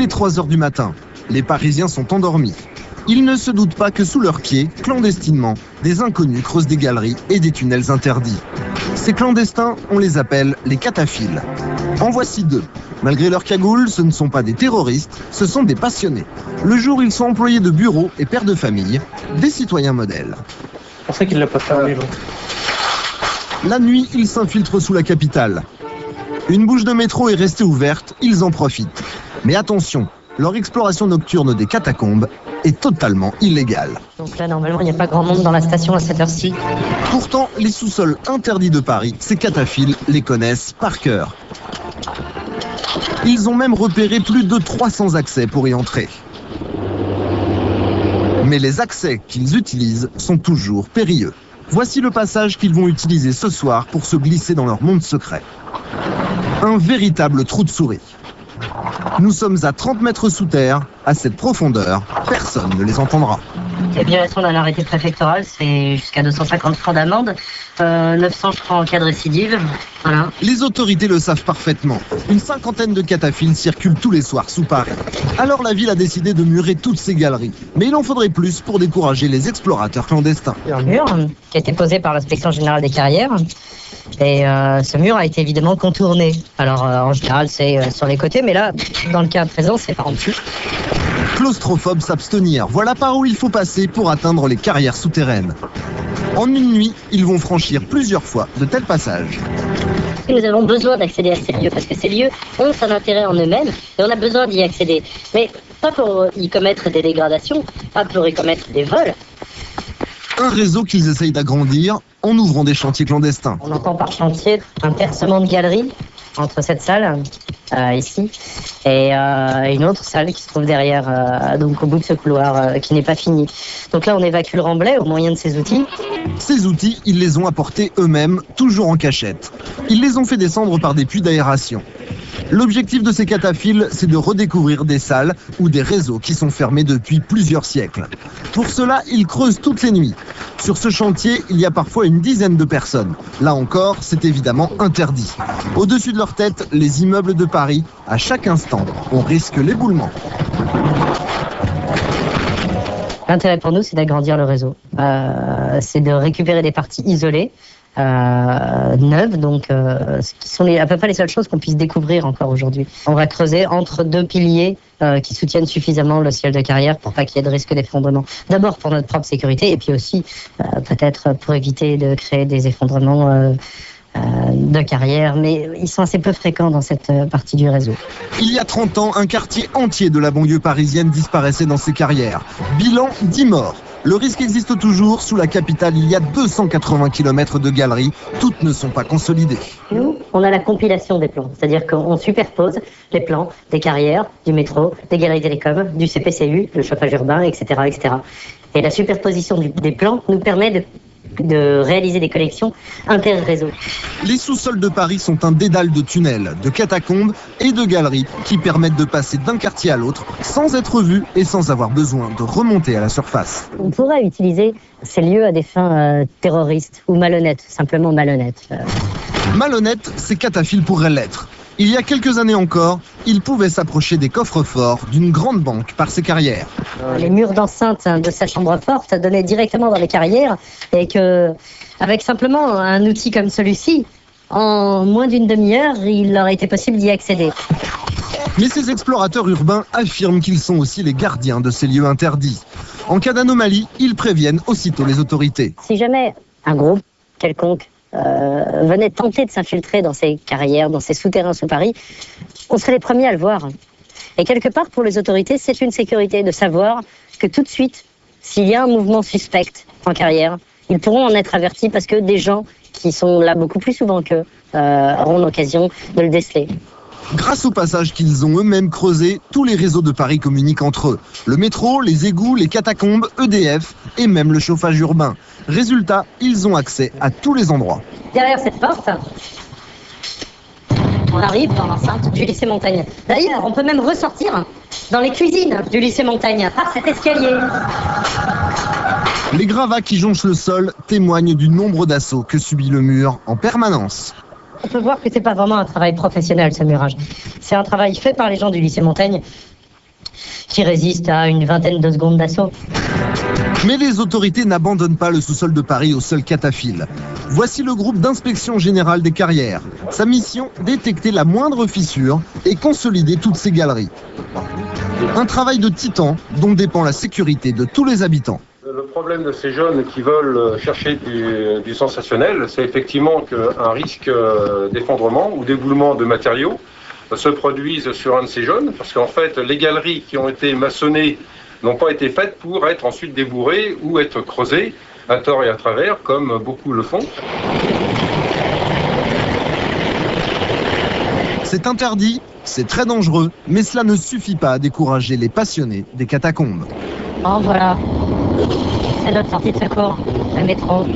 Il est 3 heures du matin. Les Parisiens sont endormis. Ils ne se doutent pas que sous leurs pieds, clandestinement, des inconnus creusent des galeries et des tunnels interdits. Ces clandestins, on les appelle les cataphiles. En voici 2. Malgré leur cagoule, ce ne sont pas des terroristes, ce sont des passionnés. Le jour, ils sont employés de bureau et pères de famille, des citoyens modèles. C'est pour ça qu'il l'a pas fermé, l'autre. La nuit, ils s'infiltrent sous la capitale. Une bouche de métro est restée ouverte, ils en profitent. Mais attention, leur exploration nocturne des catacombes est totalement illégale. Donc là, normalement, il n'y a pas grand monde dans la station à cette heure-ci. Pourtant, les sous-sols interdits de Paris, ces cataphiles les connaissent par cœur. Ils ont même repéré plus de 300 accès pour y entrer. Mais les accès qu'ils utilisent sont toujours périlleux. Voici le passage qu'ils vont utiliser ce soir pour se glisser dans leur monde secret. Un véritable trou de souris. Nous sommes à 30 mètres sous terre. À cette profondeur, personne ne les entendra. La violation d'un arrêté préfectoral, c'est jusqu'à 250 francs d'amende, 900 je crois en cas de récidive. Voilà. Les autorités le savent parfaitement. Une cinquantaine de cataphiles circulent tous les soirs sous Paris. Alors la ville a décidé de murer toutes ces galeries. Mais il en faudrait plus pour décourager les explorateurs clandestins. Il y a un mur qui a été posé par l'inspection générale des carrières. Et ce mur a été évidemment contourné. Alors en général c'est sur les côtés, mais là, dans le cas présent, c'est par en dessous. Claustrophobes s'abstenir, voilà par où il faut passer pour atteindre les carrières souterraines. En une nuit, ils vont franchir plusieurs fois de tels passages. Nous avons besoin d'accéder à ces lieux, parce que ces lieux ont un intérêt en eux-mêmes, et on a besoin d'y accéder. Mais pas pour y commettre des dégradations, pas pour y commettre des vols. Un réseau qu'ils essayent d'agrandir en ouvrant des chantiers clandestins. On entend par chantier un percement de galerie entre cette salle, ici, et une autre salle qui se trouve derrière, donc au bout de ce couloir qui n'est pas fini. Donc là, on évacue le remblai au moyen de ces outils. Ces outils, ils les ont apportés eux-mêmes, toujours en cachette. Ils les ont fait descendre par des puits d'aération. L'objectif de ces cataphiles, c'est de redécouvrir des salles ou des réseaux qui sont fermés depuis plusieurs siècles. Pour cela, ils creusent toutes les nuits. Sur ce chantier, il y a parfois une dizaine de personnes. Là encore, c'est évidemment interdit. Au-dessus de leur tête, les immeubles de Paris. À chaque instant, on risque l'éboulement. L'intérêt pour nous, c'est d'agrandir le réseau. C'est de récupérer des parties isolées, neuves, donc qui sont à peu près les seules choses qu'on puisse découvrir encore aujourd'hui. On va creuser entre 2 piliers qui soutiennent suffisamment le ciel de carrière pour pas qu'il y ait de risque d'effondrement. D'abord pour notre propre sécurité et puis aussi peut-être pour éviter de créer des effondrements de carrière, mais ils sont assez peu fréquents dans cette partie du réseau. Il y a 30 ans, un quartier entier de la banlieue parisienne disparaissait dans ces carrières. Bilan 10 morts. Le risque existe toujours. Sous la capitale, il y a 280 km de galeries. Toutes ne sont pas consolidées. Nous, on a la compilation des plans. C'est-à-dire qu'on superpose les plans des carrières, du métro, des galeries télécom, du CPCU, le chauffage urbain, etc., etc. Et la superposition des plans nous permet de réaliser des connexions inter-réseaux. Les sous-sols de Paris sont un dédale de tunnels, de catacombes et de galeries qui permettent de passer d'un quartier à l'autre sans être vus et sans avoir besoin de remonter à la surface. On pourrait utiliser ces lieux à des fins terroristes ou malhonnêtes, simplement malhonnêtes. Malhonnêtes, ces cataphiles pourraient l'être. Il y a quelques années encore, ils pouvaient s'approcher des coffres forts d'une grande banque par ces carrières. Les murs d'enceinte de sa chambre forte donnaient directement dans les carrières et que, avec simplement un outil comme celui-ci, en moins d'une demi-heure, il leur été possible d'y accéder. Mais ces explorateurs urbains affirment qu'ils sont aussi les gardiens de ces lieux interdits. En cas d'anomalie, ils préviennent aussitôt les autorités. Si jamais un groupe quelconque venait tenter de s'infiltrer dans ces carrières, dans ces souterrains sous Paris, on serait les premiers à le voir. Et quelque part, pour les autorités, c'est une sécurité de savoir que tout de suite, s'il y a un mouvement suspect en carrière, ils pourront en être avertis parce que des gens qui sont là beaucoup plus souvent qu'eux auront l'occasion de le déceler. Grâce au passage qu'ils ont eux-mêmes creusé, tous les réseaux de Paris communiquent entre eux. Le métro, les égouts, les catacombes, EDF et même le chauffage urbain. Résultat, ils ont accès à tous les endroits. Derrière cette porte, on arrive dans l'enceinte du lycée Montaigne. D'ailleurs, on peut même ressortir dans les cuisines du lycée Montaigne par cet escalier. Les gravats qui jonchent le sol témoignent du nombre d'assauts que subit le mur en permanence. On peut voir que c'est pas vraiment un travail professionnel, ce murage. C'est un travail fait par les gens du lycée Montaigne qui résiste à une vingtaine de secondes d'assaut. Mais les autorités n'abandonnent pas le sous-sol de Paris au seul cataphiles. Voici le groupe d'inspection générale des carrières. Sa mission, détecter la moindre fissure et consolider toutes ces galeries. Un travail de titan dont dépend la sécurité de tous les habitants. Le problème de ces jeunes qui veulent chercher du sensationnel, c'est effectivement qu'un risque d'effondrement ou d'éboulement de matériaux se produise sur un de ces jeunes, parce qu'en fait, les galeries qui ont été maçonnées n'ont pas été faites pour être ensuite débourrées ou être creusées à tort et à travers, comme beaucoup le font. C'est interdit, c'est très dangereux, mais cela ne suffit pas à décourager les passionnés des catacombes. Oh voilà, c'est notre sortie de secours, le métro.